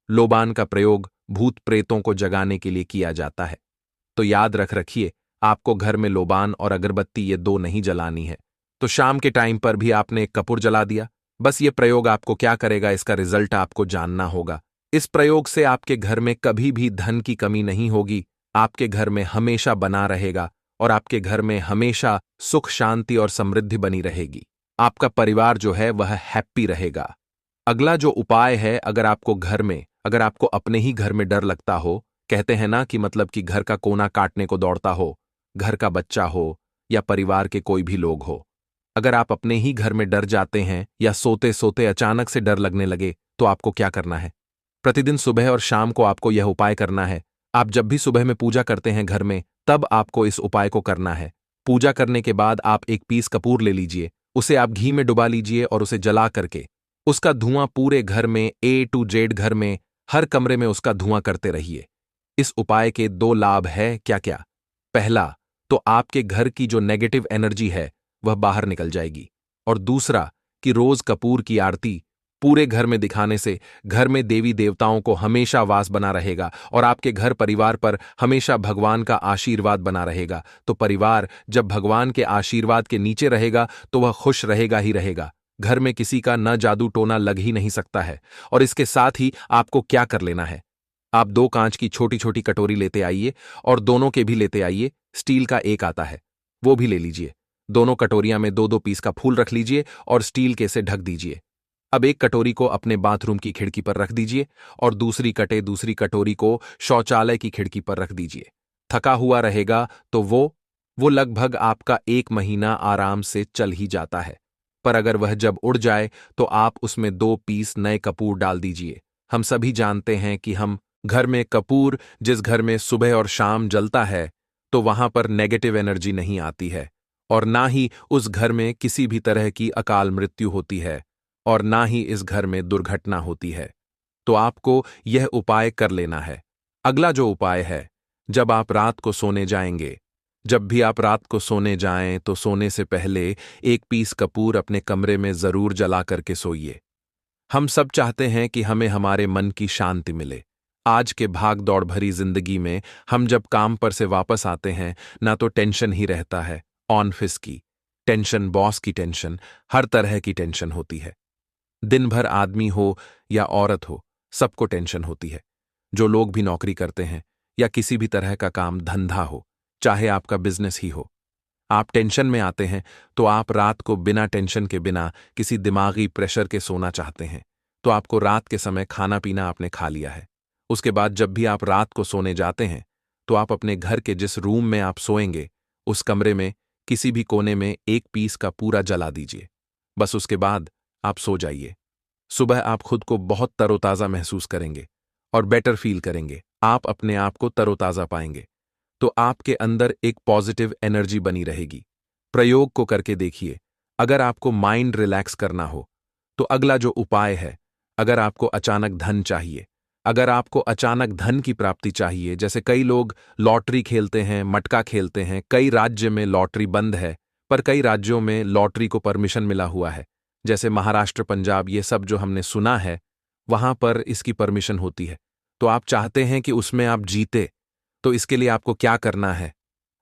लोबान का प्रयोग भूत प्रेतों को जगाने के लिए किया जाता है। तो याद रखिए, आपको घर में लोबान और अगरबत्ती ये दो नहीं जलानी है। तो शाम के टाइम पर भी आपने एक कपूर जला दिया। बस ये प्रयोग आपको क्या करेगा, इसका रिजल्ट आपको जानना होगा। इस प्रयोग से आपके घर में कभी भी धन की कमी नहीं होगी, आपके घर में हमेशा बना रहेगा और आपके घर में हमेशा सुख शांति और समृद्धि बनी रहेगी। आपका परिवार जो है वह हैप्पी रहेगा। अगला जो उपाय है, अगर आपको अपने ही घर में डर लगता हो, कहते हैं ना कि मतलब कि घर का कोना काटने को दौड़ता हो, घर का बच्चा हो या परिवार के कोई भी लोग हो, अगर आप अपने ही घर में डर जाते हैं या सोते सोते अचानक से डर लगने लगे, तो आपको क्या करना है? प्रतिदिन सुबह और शाम को आपको यह उपाय करना है। आप जब भी सुबह में पूजा करते हैं घर में, तब आपको इस उपाय को करना है। पूजा करने के बाद आप एक पीस कपूर ले लीजिए, उसे आप घी में डुबा लीजिए और उसे जला करके उसका धुआं पूरे घर में A to Z घर में हर कमरे में उसका धुआं करते रहिए। इस उपाय के 2 लाभ है क्या क्या? पहला, तो आपके घर की जो नेगेटिव एनर्जी है वह बाहर निकल जाएगी। और दूसरा कि रोज कपूर की आरती पूरे घर में दिखाने से घर में देवी देवताओं को हमेशा वास बना रहेगा और आपके घर परिवार पर हमेशा भगवान का आशीर्वाद बना रहेगा। तो परिवार जब भगवान के आशीर्वाद के नीचे रहेगा तो वह खुश रहेगा ही रहेगा। घर में किसी का न जादू टोना लग ही नहीं सकता है। और इसके साथ ही आपको क्या कर लेना है, आप 2 कांच की छोटी छोटी कटोरी लेते आइए और दोनों के भी लेते आइए। स्टील का एक आता है, वो भी ले लीजिए। दोनों कटोरियां में 2-2 पीस का फूल रख लीजिए और स्टील के से ढक दीजिए। अब एक कटोरी को अपने बाथरूम की खिड़की पर रख दीजिए और दूसरी कटोरी को शौचालय की खिड़की पर रख दीजिए। थका हुआ रहेगा तो वो लगभग आपका 1 महीना आराम से चल ही जाता है। पर अगर वह जब उड़ जाए तो आप उसमें 2 पीस नए कपूर डाल दीजिए। हम सभी जानते हैं कि हम घर में कपूर जिस घर में सुबह और शाम जलता है तो वहां पर नेगेटिव एनर्जी नहीं आती है और ना ही उस घर में किसी भी तरह की अकाल मृत्यु होती है और ना ही इस घर में दुर्घटना होती है। तो आपको यह उपाय कर लेना है। अगला जो उपाय है, जब आप रात को सोने जाएंगे, जब भी आप रात को सोने जाएं तो सोने से पहले 1 पीस कपूर अपने कमरे में जरूर जला करके सोइए। हम सब चाहते हैं कि हमें हमारे मन की शांति मिले। आज के भाग दौड़ भरी जिंदगी में हम जब काम पर से वापस आते हैं ना तो टेंशन ही रहता है, ऑफिस की टेंशन, बॉस की टेंशन, हर तरह की टेंशन होती है। दिन भर आदमी हो या औरत हो, सबको टेंशन होती है। जो लोग भी नौकरी करते हैं या किसी भी तरह का काम धंधा हो, चाहे आपका बिजनेस ही हो, आप टेंशन में आते हैं तो आप रात को बिना टेंशन के, बिना किसी दिमागी प्रेशर के सोना चाहते हैं। तो आपको रात के समय खाना पीना आपने खा लिया है। उसके बाद जब भी आप रात को सोने जाते हैं तो आप अपने घर के जिस रूम में आप सोएंगे उस कमरे में किसी भी कोने में 1 पीस का पूरा जला दीजिए। बस उसके बाद आप सो जाइए। सुबह आप खुद को बहुत तरोताजा महसूस करेंगे और बेटर फील करेंगे। आप अपने आप को तरोताजा पाएंगे तो आपके अंदर एक पॉजिटिव एनर्जी बनी रहेगी। प्रयोग को करके देखिए। अगर आपको माइंड रिलैक्स करना हो तो अगला जो उपाय है, अगर आपको अचानक धन चाहिए, अगर आपको अचानक धन की प्राप्ति चाहिए, जैसे कई लोग लॉटरी खेलते हैं, मटका खेलते हैं, कई राज्य में लॉटरी बंद है पर कई राज्यों में लॉटरी को परमिशन मिला हुआ है, जैसे महाराष्ट्र, पंजाब, ये सब जो हमने सुना है वहां पर इसकी परमिशन होती है। तो आप चाहते हैं कि उसमें आप जीते, तो इसके लिए आपको क्या करना है,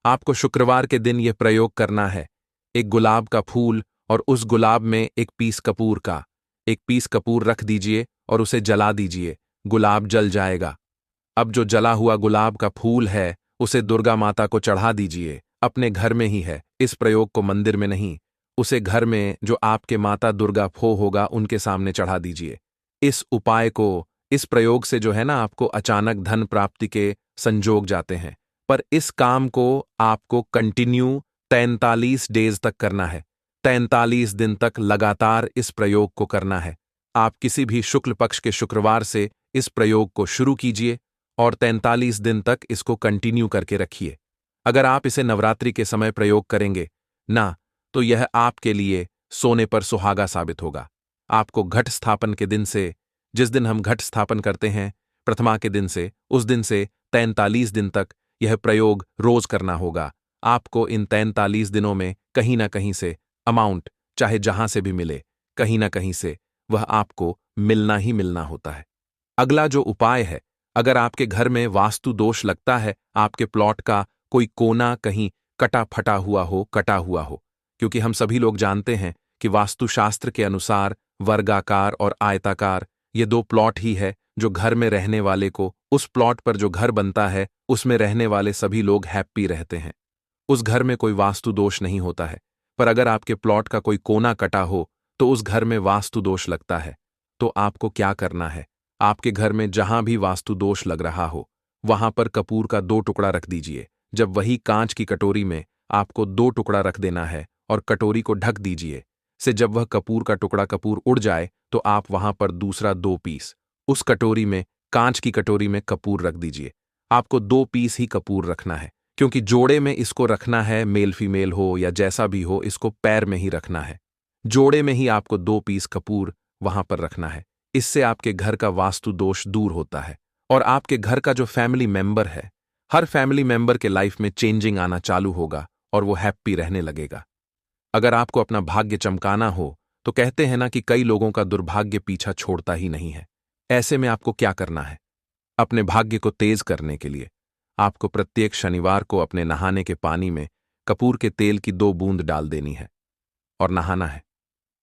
आपको शुक्रवार के दिन यह प्रयोग करना है। एक गुलाब का फूल और उस गुलाब में 1 पीस कपूर का, 1 पीस कपूर रख दीजिए और उसे जला दीजिए। गुलाब जल जाएगा। अब जो जला हुआ गुलाब का फूल है उसे दुर्गा माता को चढ़ा दीजिए। अपने घर में ही है, इस प्रयोग को मंदिर में नहीं, उसे घर में जो आपके माता दुर्गा फो होगा उनके सामने चढ़ा दीजिए। इस उपाय को, इस प्रयोग से जो है ना, आपको अचानक धन प्राप्ति के संजोग जाते हैं। पर इस काम को आपको कंटिन्यू 43 डेज तक करना है। 43 दिन तक लगातार इस प्रयोग को करना है। आप किसी भी शुक्ल पक्ष के शुक्रवार से इस प्रयोग को शुरू कीजिए और 43 दिन तक इसको कंटिन्यू करके रखिए। अगर आप इसे नवरात्रि के समय प्रयोग करेंगे ना तो यह आपके लिए सोने पर सुहागा साबित होगा। आपको घट स्थापन के दिन से, जिस दिन हम घट स्थापन करते हैं प्रथमा के दिन से, उस दिन से 43 दिन तक यह प्रयोग रोज करना होगा। आपको इन 43 दिनों में कहीं ना कहीं से अमाउंट, चाहे जहां से भी मिले, कहीं ना कहीं से वह आपको मिलना ही मिलना होता है। अगला जो उपाय है, अगर आपके घर में वास्तु दोष लगता है, आपके प्लॉट का कोई कोना कहीं कटा फटा हुआ हो, कटा हुआ हो, क्योंकि हम सभी लोग जानते हैं कि वास्तुशास्त्र के अनुसार वर्गाकार और आयताकार ये 2 प्लॉट ही है जो घर में रहने वाले को, उस प्लॉट पर जो घर बनता है उसमें रहने वाले सभी लोग हैप्पी रहते हैं। उस घर में कोई वास्तु दोष नहीं होता है। पर अगर आपके प्लॉट का कोई कोना कटा हो तो उस घर में वास्तु दोष लगता है। तो आपको क्या करना है, आपके घर में जहां भी वास्तु दोष लग रहा हो वहां पर कपूर का 2 टुकड़ा रख दीजिए। जब वही कांच की कटोरी में आपको 2 टुकड़ा रख देना है और कटोरी को ढक दीजिए से जब वह कपूर का टुकड़ा कपूर उड़ जाए तो आप वहां पर दूसरा 2 पीस उस कटोरी में, कांच की कटोरी में कपूर रख दीजिए। आपको 2 पीस ही कपूर रखना है क्योंकि जोड़े में इसको रखना है, मेल फीमेल हो या जैसा भी हो, इसको पैर में ही रखना है। जोड़े में ही आपको 2 पीस कपूर वहां पर रखना है। इससे आपके घर का वास्तु दोष दूर होता है और आपके घर का जो फैमिली मेंबर है, हर फैमिली मेंबर के लाइफ में चेंजिंग आना चालू होगा और वो हैप्पी रहने लगेगा। अगर आपको अपना भाग्य चमकाना हो तो कहते हैं ना कि कई लोगों का दुर्भाग्य पीछा छोड़ता ही नहीं है। ऐसे में आपको क्या करना है? अपने भाग्य को तेज करने के लिए आपको प्रत्येक शनिवार को अपने नहाने के पानी में कपूर के तेल की 2 बूंद डाल देनी है और नहाना है।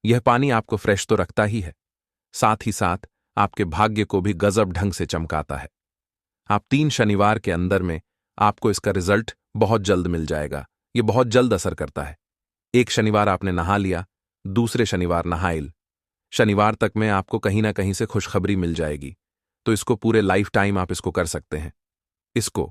यह पानी आपको फ्रेश तो रखता ही है, साथ ही साथ आपके भाग्य को भी गजब ढंग से चमकाता है। आप 3 शनिवार के अंदर में आपको इसका रिजल्ट बहुत जल्द मिल जाएगा। यह बहुत जल्द असर करता है। एक शनिवार आपने नहा लिया, दूसरे शनिवार नहाइल, शनिवार तक में आपको कहीं ना कहीं से खुशखबरी मिल जाएगी। तो इसको पूरे लाइफ टाइम आप इसको कर सकते हैं। इसको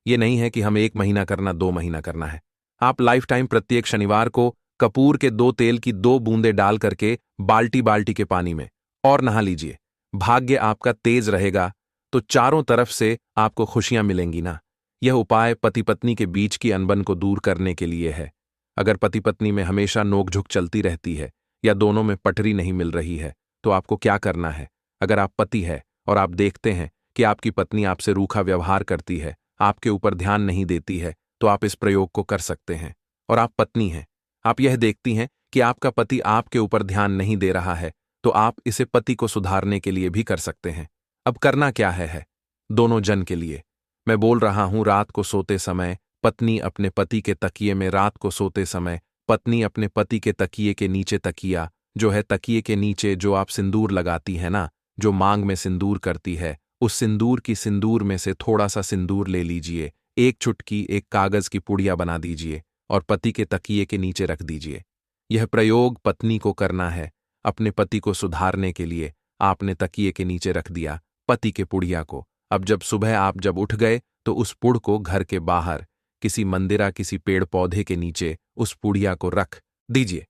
ये नहीं है कि हम 1 महीना करना, 2 महीना करना है। आप लाइफ टाइम प्रत्येक शनिवार को कपूर के 2 तेल की 2 बूंदें डाल करके बाल्टी बाल्टी के पानी में और नहा लीजिए। भाग्य आपका तेज रहेगा तो चारों तरफ से आपको खुशियां मिलेंगी ना। यह उपाय पति पत्नी के बीच की अनबन को दूर करने के लिए है। अगर पति पत्नी में हमेशा नोकझोंक चलती रहती है या दोनों में पटरी नहीं मिल रही है तो आपको क्या करना है? अगर आप पति है और आप देखते हैं कि आपकी पत्नी आपसे रूखा व्यवहार करती है, आपके ऊपर ध्यान नहीं देती है, तो आप इस प्रयोग को कर सकते हैं। और आप पत्नी हैं, आप यह देखती हैं कि आपका पति आपके ऊपर ध्यान नहीं दे रहा है, तो आप इसे पति को सुधारने के लिए भी कर सकते हैं। अब करना क्या है? दोनों जन के लिए मैं बोल रहा हूं। रात को सोते समय पत्नी अपने पति के तकिए में, रात को सोते समय पत्नी अपने पति के तकिए के नीचे, तकिया जो है तकिए के नीचे जो आप सिंदूर लगाती है ना, जो मांग में सिंदूर करती है, उस सिंदूर की सिंदूर में से थोड़ा सा सिंदूर ले लीजिए, एक चुटकी एक कागज की पुड़िया बना दीजिए और पति के तकिए के नीचे रख दीजिए। यह प्रयोग पत्नी को करना है। अपने पति को सुधारने के लिए आपने तकिए के नीचे रख दिया पति के पुड़िया को। अब जब सुबह आप जब उठ गए तो उस पुड़ को घर के बाहर किसी मंदिरा, किसी पेड़ पौधे के नीचे उस पुड़िया को रख दीजिए।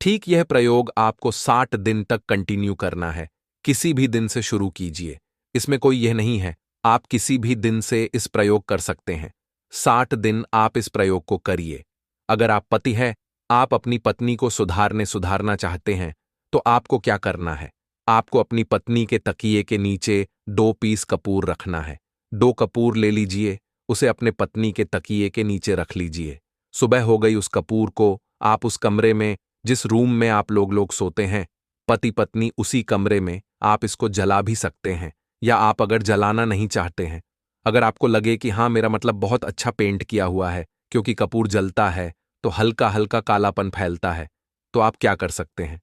ठीक यह प्रयोग आपको 60 दिन तक कंटिन्यू करना है। किसी भी दिन से शुरू कीजिए, इसमें कोई यह नहीं है, आप किसी भी दिन से इस प्रयोग कर सकते हैं। 60 दिन आप इस प्रयोग को करिए। अगर आप पति हैं, आप अपनी पत्नी को सुधारना चाहते हैं, तो आपको क्या करना है? आपको अपनी पत्नी के तकिए के नीचे 2 पीस कपूर रखना है। 2 कपूर ले लीजिए, उसे अपने पत्नी के तकिए के नीचे रख लीजिए। सुबह हो गई, उस कपूर को आप उस कमरे में, जिस रूम में आप लोग सोते हैं, पति पत्नी, उसी कमरे में आप इसको जला भी सकते हैं। या आप अगर जलाना नहीं चाहते हैं, अगर आपको लगे कि हाँ मेरा मतलब बहुत अच्छा पेंट किया हुआ है, क्योंकि कपूर जलता है तो हल्का हल्का कालापन फैलता है, तो आप क्या कर सकते हैं?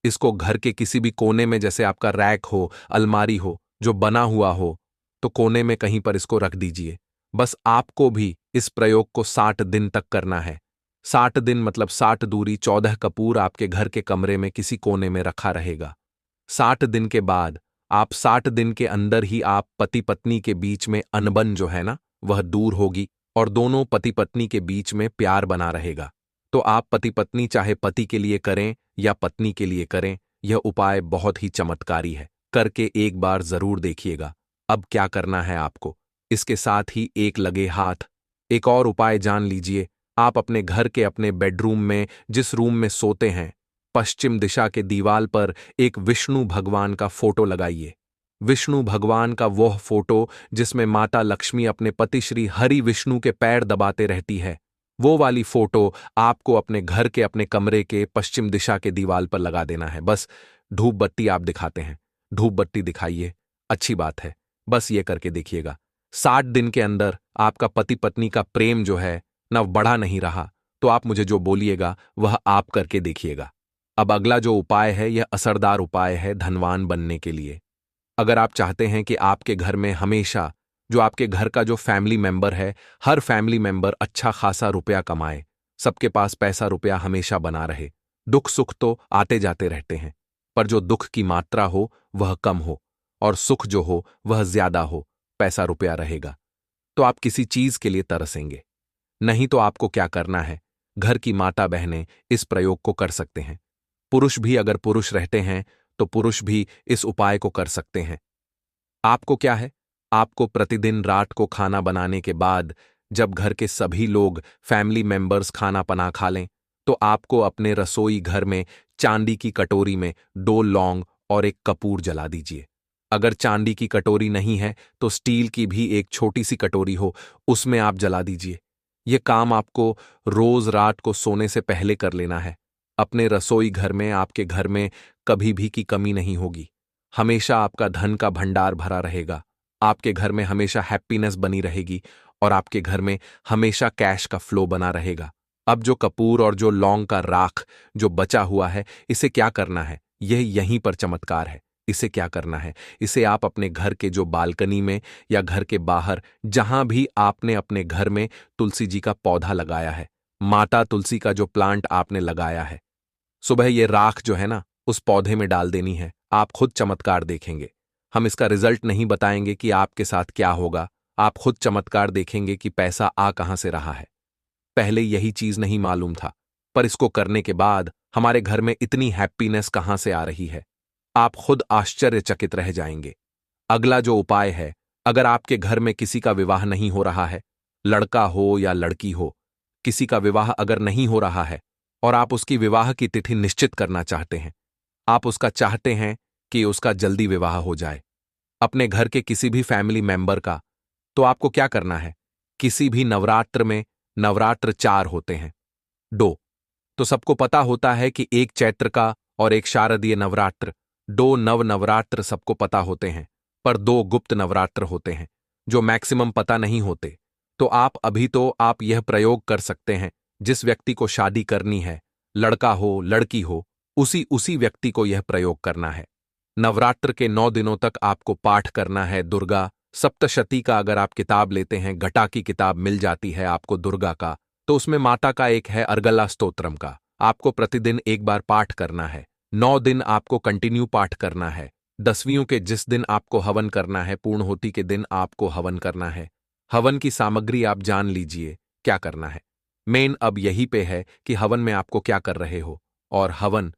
इसको घर के किसी भी कोने में, जैसे आपका रैक हो, अलमारी हो जो बना हुआ हो, तो कोने में कहीं पर इसको रख दीजिए। बस आपको भी इस प्रयोग को 60 दिन तक करना है। 60 दिन मतलब 60 दूरी 14 कपूर आपके घर के कमरे में किसी कोने में रखा रहेगा। 60 दिन के बाद आप 60 दिन के अंदर ही आप पति पत्नी के बीच में अनबन जो है ना, वह दूर होगी और दोनों पति पत्नी के बीच में प्यार बना रहेगा। तो आप पति पत्नी चाहे पति के लिए करें या पत्नी के लिए करें, यह उपाय बहुत ही चमत्कारी है। करके एक बार जरूर देखिएगा। अब क्या करना है आपको? इसके साथ ही एक लगे हाथ एक और उपाय जान लीजिए। आप अपने घर के अपने बेडरूम में, जिस रूम में सोते हैं, पश्चिम दिशा के दीवाल पर एक विष्णु भगवान का फोटो लगाइए। विष्णु भगवान का वह फोटो जिसमें माता लक्ष्मी अपने पति श्री हरि विष्णु के पैर दबाते रहती है, वो वाली फोटो आपको अपने घर के अपने कमरे के पश्चिम दिशा के दीवाल पर लगा देना है। बस धूप बत्ती आप दिखाते हैं, धूप बत्ती दिखाइए, अच्छी बात है, बस ये करके देखिएगा। 60 दिन के अंदर आपका पति पत्नी का प्रेम जो है न बढ़ा नहीं रहा, तो आप मुझे जो बोलिएगा वह आप करके देखिएगा। अब अगला जो उपाय है, यह असरदार उपाय है धनवान बनने के लिए। अगर आप चाहते हैं कि आपके घर में हमेशा जो आपके घर का जो फैमिली मेंबर है, हर फैमिली मेंबर अच्छा खासा रुपया कमाए, सबके पास पैसा रुपया हमेशा बना रहे, दुख सुख तो आते जाते रहते हैं, पर जो दुख की मात्रा हो वह कम हो और सुख जो हो वह ज्यादा हो, पैसा रुपया रहेगा, तो आप किसी चीज के लिए तरसेंगे। नहीं तो आपको क्या करना है? घर की माता बहनें इस प्रयोग को कर सकते हैं। पुरुष भी, अगर पुरुष रहते हैं तो पुरुष भी इस उपाय को कर सकते हैं। आपको क्या है? आपको प्रतिदिन रात को खाना बनाने के बाद, जब घर के सभी लोग फैमिली मेंबर्स खाना पना खा लें, तो आपको अपने रसोई घर में चांदी की कटोरी में 2 लौंग और 1 कपूर जला दीजिए। अगर चांदी की कटोरी नहीं है तो स्टील की भी एक छोटी सी कटोरी हो, उसमें आप जला दीजिए। ये काम आपको रोज रात को सोने से पहले कर लेना है। अपने रसोई घर में, आपके घर में कभी भी की कमी नहीं होगी। हमेशा आपका धन का भंडार भरा रहेगा। आपके घर में हमेशा हैप्पीनेस बनी रहेगी और आपके घर में हमेशा कैश का फ्लो बना रहेगा। अब जो कपूर और जो लौंग का राख जो बचा हुआ है, इसे क्या करना है? यह यहीं पर चमत्कार है। इसे क्या करना है? इसे आप अपने घर के जो बालकनी में या घर के बाहर जहां भी आपने अपने घर में तुलसी जी का पौधा लगाया है, माता तुलसी का जो प्लांट आपने लगाया है, सुबह ये राख जो है ना, उस पौधे में डाल देनी है। आप खुद चमत्कार देखेंगे। हम इसका रिजल्ट नहीं बताएंगे कि आपके साथ क्या होगा। आप खुद चमत्कार देखेंगे कि पैसा आ कहां से रहा है। पहले यही चीज नहीं मालूम था, पर इसको करने के बाद हमारे घर में इतनी हैप्पीनेस कहां से आ रही है, आप खुद आश्चर्यचकित रह जाएंगे। अगला जो उपाय है, अगर आपके घर में किसी का विवाह नहीं हो रहा है, लड़का हो या लड़की हो, किसी का विवाह अगर नहीं हो रहा है और आप उसकी विवाह की तिथि निश्चित करना चाहते हैं, आप उसका चाहते हैं कि उसका जल्दी विवाह हो जाए, अपने घर के किसी भी फैमिली मेंबर का, तो आपको क्या करना है? किसी भी नवरात्र में नवरात्र 4 होते हैं, 2 तो सबको पता होता है कि एक चैत्र का और एक शारदीय नवरात्र, 2 नव नवरात्र सबको पता होते हैं, पर 2 गुप्त नवरात्र होते हैं जो मैक्सिमम पता नहीं होते। तो आप यह प्रयोग कर सकते हैं। जिस व्यक्ति को शादी करनी है, लड़का हो लड़की हो, उसी उसी व्यक्ति को यह प्रयोग करना है। नवरात्र के 9 दिनों तक आपको पाठ करना है दुर्गा सप्तशती का। अगर आप किताब लेते हैं, घटा की किताब मिल जाती है आपको दुर्गा का, तो उसमें माता का एक है अर्गला स्तोत्रम का, आपको प्रतिदिन एक बार पाठ करना है। 9 दिन आपको कंटिन्यू पाठ करना है। 10वीं के जिस दिन आपको हवन करना है, पूर्णहोती के दिन आपको हवन करना है। हवन की सामग्री आप जान लीजिए क्या करना है। मेन अब यही पे है कि हवन में आपको क्या कर रहे हो, और हवन